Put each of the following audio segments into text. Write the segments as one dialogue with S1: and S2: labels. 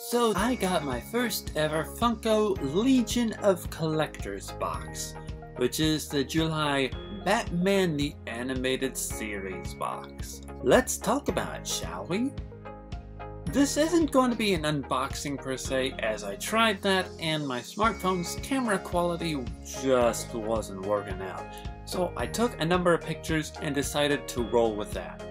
S1: So I got my first ever Funko Legion of Collectors box, which is the July Batman the Animated Series box. Let's talk about it, shall we? This isn't going to be an unboxing per se, as I tried that and my smartphone's camera quality just wasn't working out. So I took a number of pictures and decided to roll with that.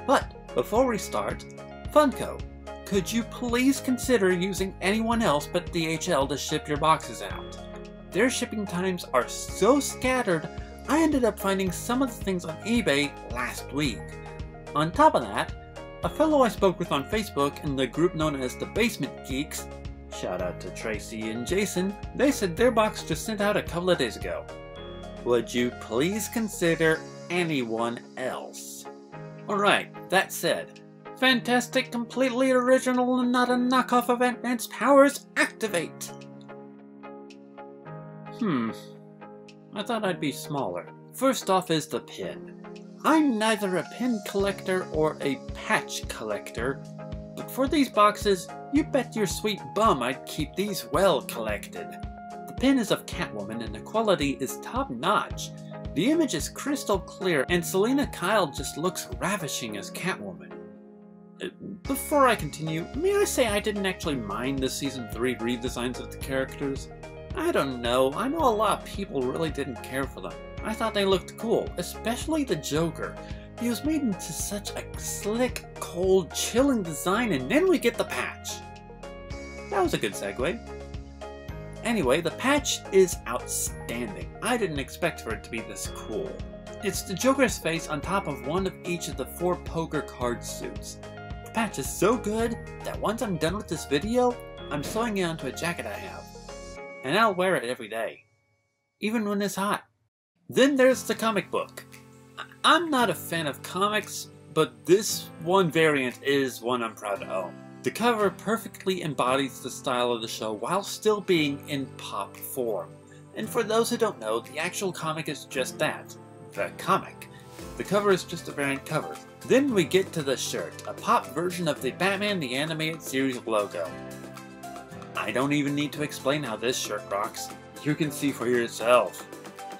S1: But before we start, Funko, could you please consider using anyone else but DHL to ship your boxes out? Their shipping times are so scattered, I ended up finding some of the things on eBay last week. On top of that, a fellow I spoke with on Facebook in the group known as the Basement Geeks, shout out to Tracy and Jason, they said their box just sent out a couple of days ago. Would you please consider anyone else? Alright, that said, fantastic, completely original and not a knockoff of Ant-Man's powers, activate! I thought I'd be smaller. First off is the pin. I'm neither a pin collector or a patch collector, but for these boxes, you bet your sweet bum I'd keep these well collected. The pin is of Catwoman and the quality is top notch. The image is crystal clear and Selena Kyle just looks ravishing as Catwoman. Before I continue, may I say I didn't actually mind the Season 3 redesigns of the characters? I don't know, I know a lot of people really didn't care for them. I thought they looked cool, especially the Joker. He was made into such a slick, cold, chilling design, and then we get the patch. That was a good segue. Anyway, the patch is outstanding. I didn't expect for it to be this cool. It's the Joker's face on top of one of each of the 4 poker card suits. The patch is so good that once I'm done with this video, I'm sewing it onto a jacket I have. And I'll wear it every day, even when it's hot. Then there's the comic book. I'm not a fan of comics, but this one variant is one I'm proud to own. The cover perfectly embodies the style of the show while still being in pop form. And for those who don't know, the actual comic is just that, the comic. The cover is just a variant cover. Then we get to the shirt, a pop version of the Batman the Animated Series logo. I don't even need to explain how this shirt rocks. You can see for yourself.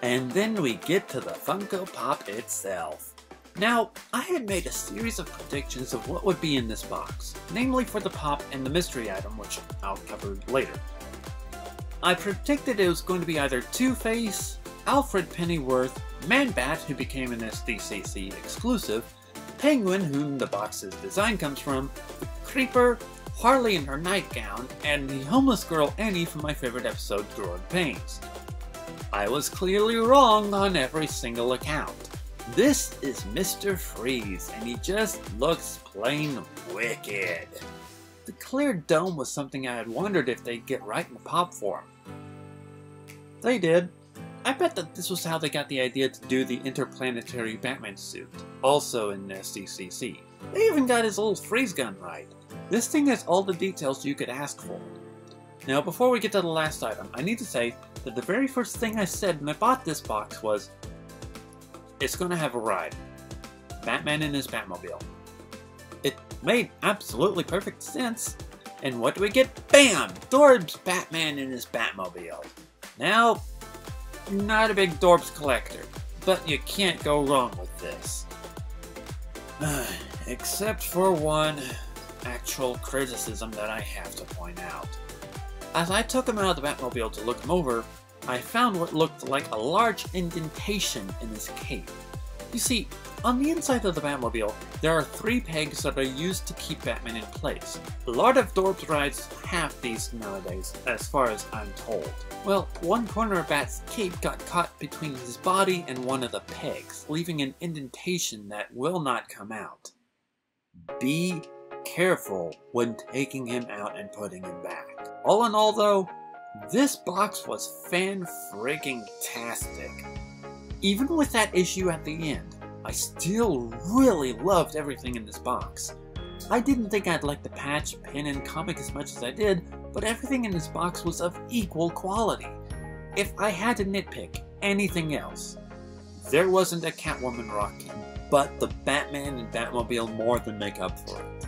S1: And then we get to the Funko Pop itself. Now, I had made a series of predictions of what would be in this box, namely for the pop and the mystery item, which I'll cover later. I predicted it was going to be either Two-Face, Alfred Pennyworth, Man-Bat, who became an SDCC exclusive, Penguin, whom the box's design comes from, the Creeper, Harley in her nightgown, and the homeless girl Annie from my favorite episode, Growing Pains. I was clearly wrong on every single account. This is Mr. Freeze, and he just looks plain wicked. The clear dome was something I had wondered if they'd get right in the pop form. They did. I bet that this was how they got the idea to do the interplanetary Batman suit, also in SDCC. They even got his little freeze gun right. This thing has all the details you could ask for. Now, before we get to the last item, I need to say that the very first thing I said when I bought this box was, it's gonna have a ride. Batman in his Batmobile. It made absolutely perfect sense. And what do we get? BAM! Dorbs Batman in his Batmobile. Now, not a big Dorbs collector, but you can't go wrong with this. Except for one actual criticism that I have to point out. As I took him out of the Batmobile to look him over, I found what looked like a large indentation in his cape. You see, on the inside of the Batmobile, there are 3 pegs that are used to keep Batman in place. A lot of Dorbs rides have these nowadays, as far as I'm told. Well, one corner of Bat's cape got caught between his body and one of the pegs, leaving an indentation that will not come out. Be careful when taking him out and putting him back. All in all though, this box was fan-freaking-tastic. Even with that issue at the end, I still really loved everything in this box. I didn't think I'd like the patch, pin, and comic as much as I did, but everything in this box was of equal quality. If I had to nitpick anything else, there wasn't a Catwoman rocking, but the Batman and Batmobile more than make up for it.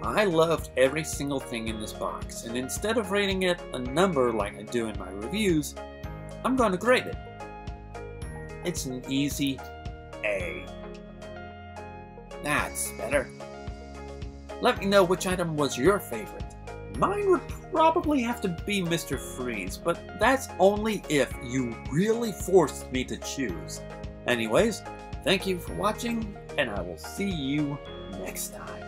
S1: I loved every single thing in this box, and instead of rating it a number like I do in my reviews, I'm going to grade it. It's an easy A. That's better. Let me know which item was your favorite. Mine would probably have to be Mr. Freeze, but that's only if you really forced me to choose. Anyways, thank you for watching, and I will see you next time.